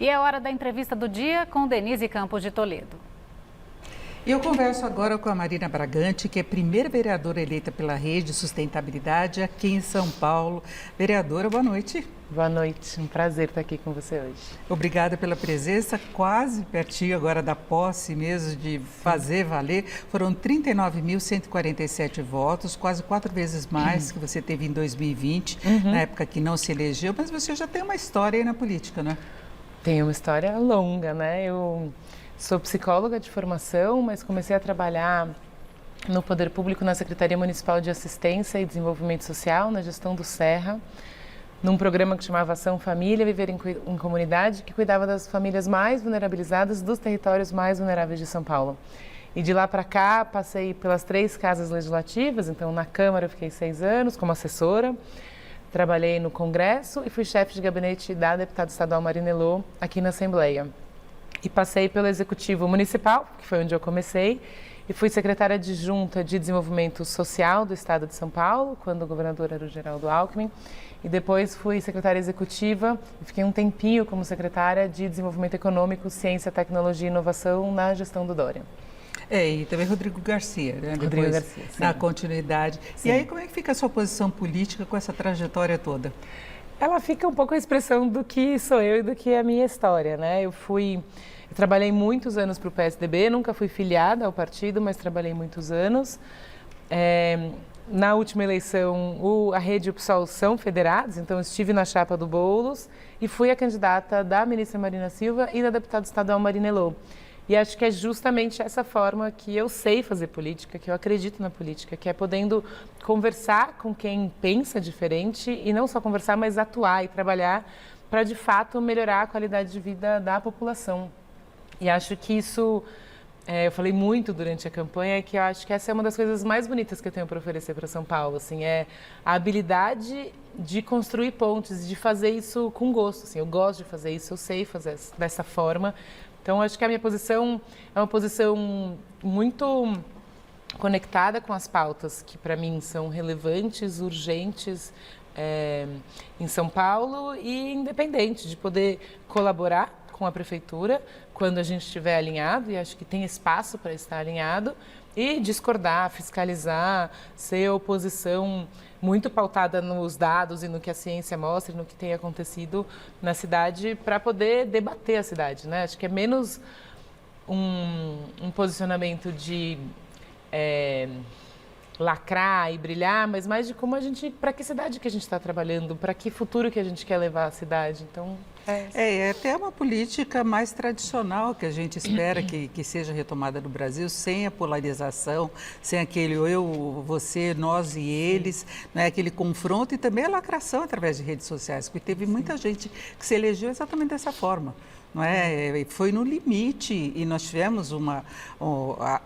E é hora da entrevista do dia com Denise Campos de Toledo. E eu converso agora com a Marina Bragante, que é primeira vereadora eleita pela Rede Sustentabilidade aqui em São Paulo. Vereadora, boa noite. Boa noite, um prazer estar aqui com você hoje. Obrigada pela presença, quase pertinho agora da posse mesmo, de fazer valer. Foram 39.147 votos, quase 4 vezes mais que você teve em 2020, na época que não se elegeu, mas você já tem uma história aí na política, né? Tem uma história longa, né? Eu sou psicóloga de formação, mas comecei a trabalhar no Poder Público na Secretaria Municipal de Assistência e Desenvolvimento Social, na gestão do Serra, num programa que chamava Ação Família, Viver em Comunidade, que cuidava das famílias mais vulnerabilizadas dos territórios mais vulneráveis de São Paulo. E de lá para cá, passei pelas 3 casas legislativas, então na Câmara eu fiquei 6 anos como assessora, trabalhei no Congresso e fui chefe de gabinete da deputada estadual Marina Elô aqui na Assembleia. E passei pelo Executivo Municipal, que foi onde eu comecei, e fui secretária adjunta de Desenvolvimento Social do Estado de São Paulo, quando o governador era o Geraldo Alckmin, e depois fui secretária executiva e fiquei um tempinho como secretária de Desenvolvimento Econômico, Ciência, Tecnologia e Inovação na gestão do Dória. E também Rodrigo Garcia, né? Rodrigo Garcia, sim. Na continuidade. Sim. E aí, como é que fica a sua posição política com essa trajetória toda? Ela fica um pouco a expressão do que sou eu e do que é a minha história, né? Eu trabalhei muitos anos para o PSDB, nunca fui filiada ao partido, mas trabalhei muitos anos. Na última eleição, a Rede e o PSOL são federados, então eu estive na chapa do Boulos e fui a candidata da ministra Marina Silva e da deputada estadual Marina Elô. E acho que é justamente essa forma que eu sei fazer política, que eu acredito na política, que é podendo conversar com quem pensa diferente e não só conversar, mas atuar e trabalhar para, de fato, melhorar a qualidade de vida da população. E acho que isso, eu falei muito durante a campanha, que eu acho que essa é uma das coisas mais bonitas que eu tenho para oferecer para São Paulo, assim, é a habilidade de construir pontes, de fazer isso com gosto, assim, eu gosto de fazer isso, eu sei fazer dessa forma. Então, acho que a minha posição é uma posição muito conectada com as pautas que, para mim, são relevantes, urgentes em São Paulo e independente de poder colaborar com a prefeitura quando a gente estiver alinhado, e acho que tem espaço para estar alinhado, e discordar, fiscalizar, ser oposição muito pautada nos dados e no que a ciência mostra e no que tem acontecido na cidade para poder debater a cidade, né? Acho que é menos um posicionamento de lacrar e brilhar, mas mais de como para que cidade que a gente está trabalhando, para que futuro que a gente quer levar a cidade. Então, é até uma política mais tradicional que a gente espera que seja retomada no Brasil, sem a polarização, sem aquele eu, você, nós e eles, né? Aquele confronto e também a lacração através de redes sociais, porque teve muita gente que se elegeu exatamente dessa forma. Não é? Foi no limite e nós tivemos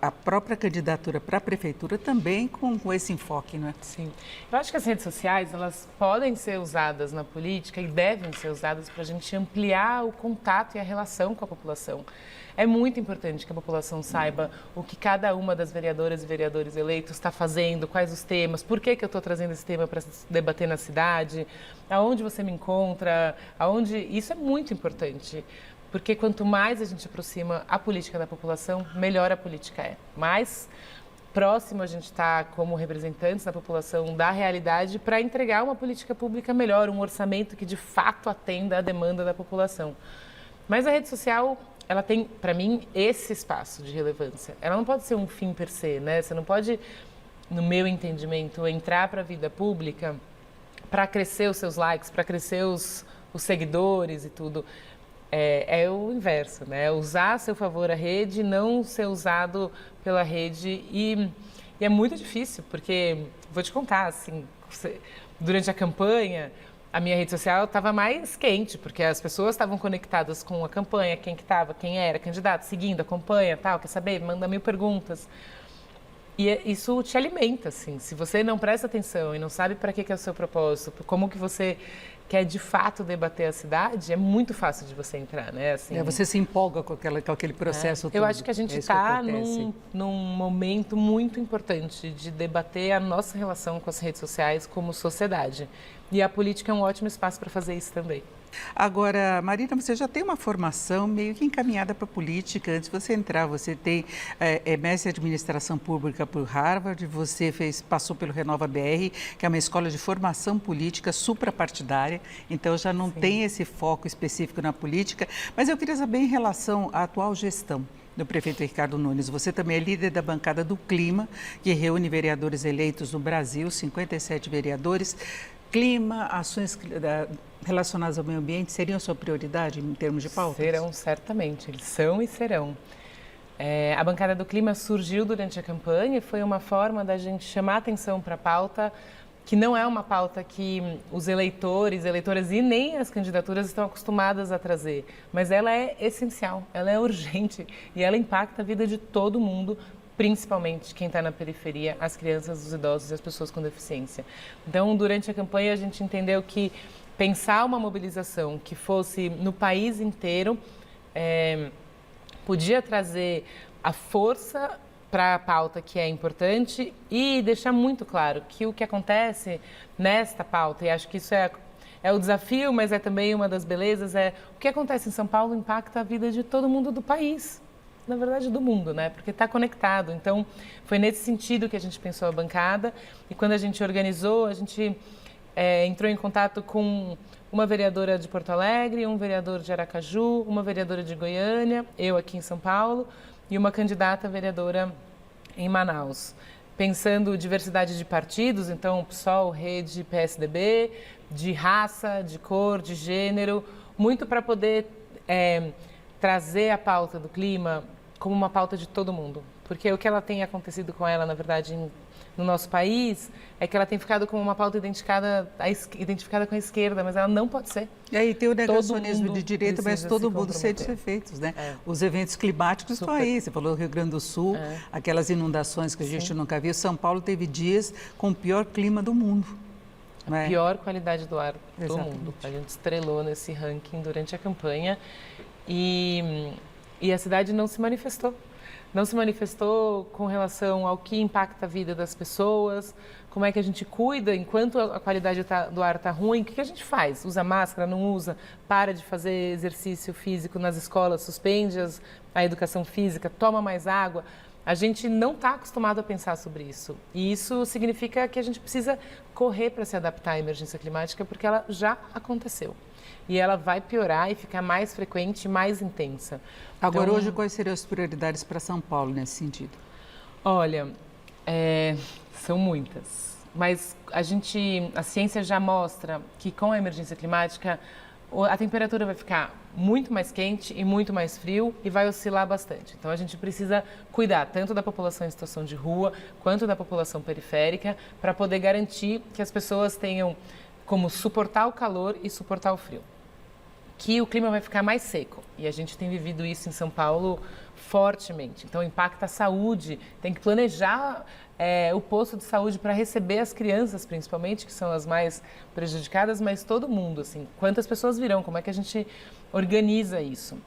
a própria candidatura para a prefeitura também com esse enfoque, não é? Sim. Eu acho que as redes sociais, elas podem ser usadas na política e devem ser usadas para a gente ampliar o contato e a relação com a população. É muito importante que a população saiba o que cada uma das vereadoras e vereadores eleitos está fazendo, quais os temas, por que eu estou trazendo esse tema para debater na cidade, aonde você me encontra, Isso é muito importante. Porque quanto mais a gente aproxima a política da população, melhor a política é. Mais próximo a gente está, como representantes da população, da realidade para entregar uma política pública melhor, um orçamento que de fato atenda à demanda da população. Mas a rede social, ela tem, para mim, esse espaço de relevância. Ela não pode ser um fim per se, né? Você não pode, no meu entendimento, entrar para a vida pública para crescer os seus likes, para crescer os seguidores e tudo. É o inverso, né? Usar a seu favor a rede, não ser usado pela rede. E é muito difícil, porque, vou te contar, assim, durante a campanha, a minha rede social estava mais quente, porque as pessoas estavam conectadas com a campanha, quem que estava, quem era candidato, seguindo, acompanha, tal, quer saber, manda 1000 perguntas. E isso te alimenta, assim. Se você não presta atenção e não sabe para que é o seu propósito, como que você quer de fato debater a cidade, é muito fácil de você entrar, né? Assim, você se empolga com aquele processo todo. Eu acho que a gente está num momento muito importante de debater a nossa relação com as redes sociais como sociedade. E a política é um ótimo espaço para fazer isso também. Agora, Marina, você já tem uma formação meio que encaminhada para a política. Antes de você entrar, você tem mestre em administração pública por Harvard, você passou pelo Renova BR, que é uma escola de formação política suprapartidária, então já não tem esse foco específico na política. Mas eu queria saber em relação à atual gestão do prefeito Ricardo Nunes. Você também é líder da bancada do Clima, que reúne vereadores eleitos no Brasil, 57 vereadores. Clima, ações relacionadas ao meio ambiente seriam sua prioridade em termos de pautas? Serão, certamente. Eles são e serão. A bancada do Clima surgiu durante a campanha e foi uma forma da gente chamar atenção para a pauta, que não é uma pauta que os eleitores, eleitoras e nem as candidaturas estão acostumadas a trazer, mas ela é essencial, ela é urgente e ela impacta a vida de todo mundo, principalmente quem está na periferia, as crianças, os idosos e as pessoas com deficiência. Então, durante a campanha, a gente entendeu que pensar uma mobilização que fosse no país inteiro podia trazer a força para a pauta que é importante e deixar muito claro que o que acontece nesta pauta, e acho que isso é o desafio, mas é também uma das belezas, o que acontece em São Paulo impacta a vida de todo mundo do país. Na verdade, do mundo, né? Porque está conectado. Então, foi nesse sentido que a gente pensou a bancada. E quando a gente organizou, a gente entrou em contato com uma vereadora de Porto Alegre, um vereador de Aracaju, uma vereadora de Goiânia, eu aqui em São Paulo, e uma candidata vereadora em Manaus. Pensando diversidade de partidos, então PSOL, Rede, PSDB, de raça, de cor, de gênero, muito para poder trazer a pauta do clima como uma pauta de todo mundo. Porque o que ela tem acontecido com ela, na verdade, no nosso país, é que ela tem ficado como uma pauta identificada com a esquerda, mas ela não pode ser. E aí tem o negacionismo de direita, mas todo mundo sente os efeitos, né? Os eventos climáticos estão aí. Você falou do Rio Grande do Sul, aquelas inundações que a gente nunca viu. São Paulo teve dias com o pior clima do mundo. A pior qualidade do ar do mundo. A gente estrelou nesse ranking durante a campanha. E a cidade não se manifestou. Não se manifestou com relação ao que impacta a vida das pessoas, como é que a gente cuida enquanto a qualidade do ar está ruim, o que a gente faz? Usa máscara, não usa? Para de fazer exercício físico nas escolas, suspende a educação física, toma mais água. A gente não está acostumado a pensar sobre isso. E isso significa que a gente precisa correr para se adaptar à emergência climática, porque ela já aconteceu. E ela vai piorar e ficar mais frequente e mais intensa. Agora, hoje, quais seriam as prioridades para São Paulo nesse sentido? Olha, são muitas. Mas a ciência já mostra que com a emergência climática, a temperatura vai ficar muito mais quente e muito mais frio e vai oscilar bastante. Então, a gente precisa cuidar tanto da população em situação de rua quanto da população periférica para poder garantir que as pessoas tenham como suportar o calor e suportar o frio. Que o clima vai ficar mais seco. E a gente tem vivido isso em São Paulo fortemente. Então, impacta a saúde. Tem que planejar o posto de saúde para receber as crianças, principalmente, que são as mais prejudicadas, mas todo mundo, assim. Quantas pessoas virão? Como é que a gente organiza isso?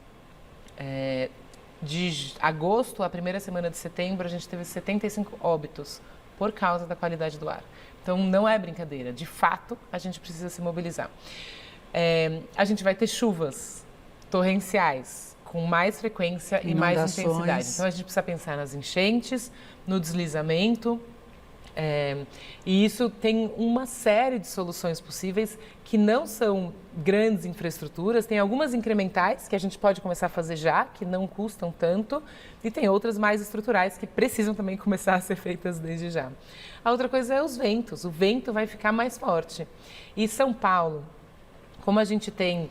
De agosto à primeira semana de setembro, a gente teve 75 óbitos por causa da qualidade do ar. Então, não é brincadeira. De fato, a gente precisa se mobilizar. A gente vai ter chuvas torrenciais com mais frequência e mais intensidade. Então, a gente precisa pensar nas enchentes, no deslizamento. E isso tem uma série de soluções possíveis que não são grandes infraestruturas. Tem algumas incrementais que a gente pode começar a fazer já, que não custam tanto. E tem outras mais estruturais que precisam também começar a ser feitas desde já. A outra coisa é os ventos. O vento vai ficar mais forte. E São Paulo, como a gente tem,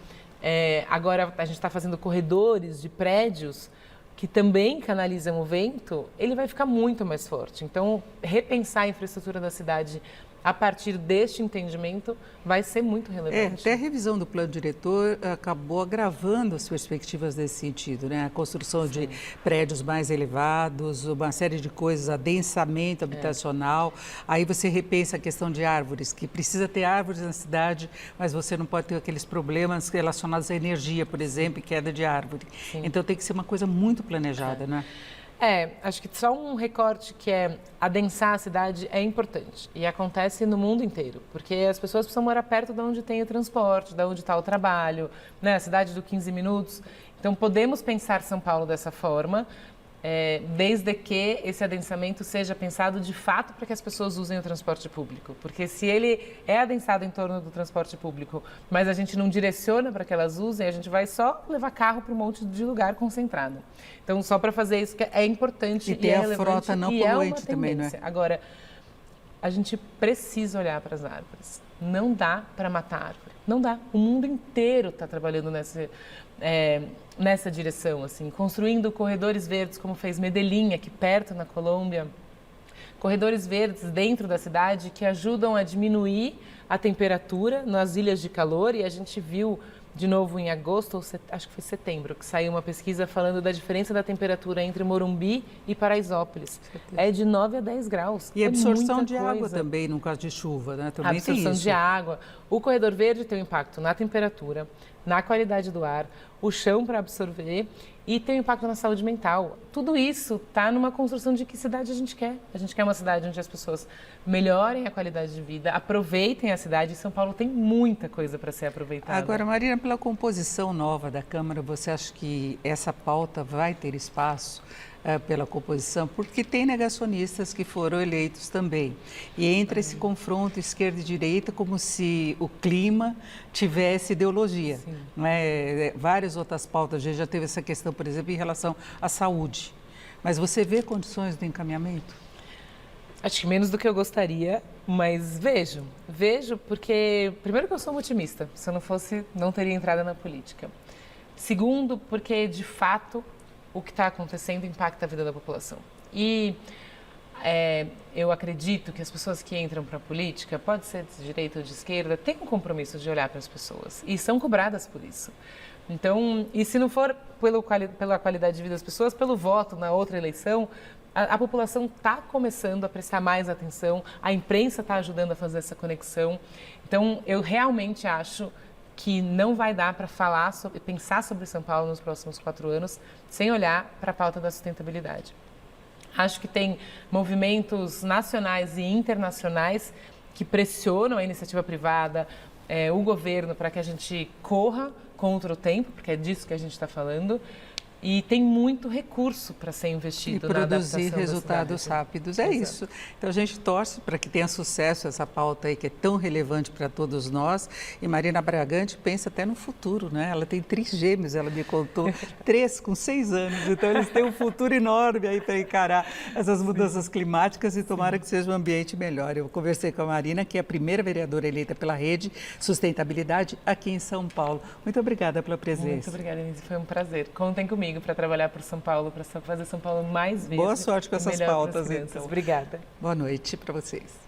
agora a gente está fazendo corredores de prédios que também canalizam o vento, ele vai ficar muito mais forte. Então, repensar a infraestrutura da cidade a partir deste entendimento vai ser muito relevante. Até a revisão do plano diretor acabou agravando as perspectivas nesse sentido, né? A construção de prédios mais elevados, uma série de coisas, adensamento habitacional. Aí você repensa a questão de árvores, que precisa ter árvores na cidade, mas você não pode ter aqueles problemas relacionados à energia, por exemplo, e queda de árvore. Sim. Então tem que ser uma coisa muito planejada, né? Acho que só um recorte que é adensar a cidade é importante e acontece no mundo inteiro, porque as pessoas precisam morar perto de onde tem o transporte, de onde está o trabalho, né? A cidade do 15 minutos. Então, podemos pensar São Paulo dessa forma, desde que esse adensamento seja pensado de fato para que as pessoas usem o transporte público. Porque se ele é adensado em torno do transporte público, mas a gente não direciona para que elas usem, a gente vai só levar carro para um monte de lugar concentrado. Então, só para fazer isso que é importante e ter é a relevante frota não e poluente é uma também, não é? tendência. Agora, a gente precisa olhar para as árvores. Não dá para matar árvore. Não dá. O mundo inteiro está trabalhando nessa direção, assim, construindo corredores verdes, como fez Medellín, aqui perto, na Colômbia. Corredores verdes dentro da cidade que ajudam a diminuir a temperatura nas ilhas de calor. E a gente viu, de novo, em agosto, ou acho que foi setembro, que saiu uma pesquisa falando da diferença da temperatura entre Morumbi e Paraisópolis. É de 9 a 10 graus. E absorção muita de água coisa. também, no caso de chuva, né? Também A absorção tem isso. de água. O corredor verde tem um impacto na temperatura, na qualidade do ar, o chão para absorver e tem um impacto na saúde mental. Tudo isso está numa construção de que cidade a gente quer. A gente quer uma cidade onde as pessoas melhorem a qualidade de vida, aproveitem a cidade. E São Paulo tem muita coisa para ser aproveitada. Agora, Marina, pela composição nova da Câmara, você acha que essa pauta vai ter espaço pela composição? Porque tem negacionistas que foram eleitos também. E entra esse confronto esquerda e direita como se o clima tivesse ideologia. Não é? Várias outras pautas, a gente já teve essa questão, por exemplo, em relação à saúde. Mas você vê condições do encaminhamento? Acho que menos do que eu gostaria, mas vejo. Vejo porque, primeiro que eu sou uma otimista. Se eu não fosse, não teria entrado na política. Segundo, porque, de fato, o que está acontecendo impacta a vida da população. E eu acredito que as pessoas que entram para a política, pode ser de direita ou de esquerda, têm um compromisso de olhar para as pessoas e são cobradas por isso. Então, e se não for pela qualidade de vida das pessoas, pelo voto na outra eleição, a população está começando a prestar mais atenção, a imprensa está ajudando a fazer essa conexão. Então, eu realmente acho que não vai dar para pensar sobre São Paulo nos próximos 4 anos sem olhar para a pauta da sustentabilidade. Acho que tem movimentos nacionais e internacionais que pressionam a iniciativa privada, o governo, para que a gente corra contra o tempo, porque é disso que a gente está falando. E tem muito recurso para ser investido na adaptação e produzir resultados da cidade. rápidos. É isso. Então a gente torce para que tenha sucesso essa pauta aí que é tão relevante para todos nós. E Marina Bragante pensa até no futuro, né? Ela tem 3 gêmeos, ela me contou, 3 com 6 anos. Então eles têm um futuro enorme aí para encarar essas mudanças climáticas e tomara que seja um ambiente melhor. Eu conversei com a Marina, que é a primeira vereadora eleita pela Rede Sustentabilidade aqui em São Paulo. Muito obrigada pela presença. Muito obrigada, Inês. Foi um prazer. Contem comigo para trabalhar por São Paulo, para fazer São Paulo mais verde. Boa sorte com essas pautas, então. Obrigada. Boa noite para vocês.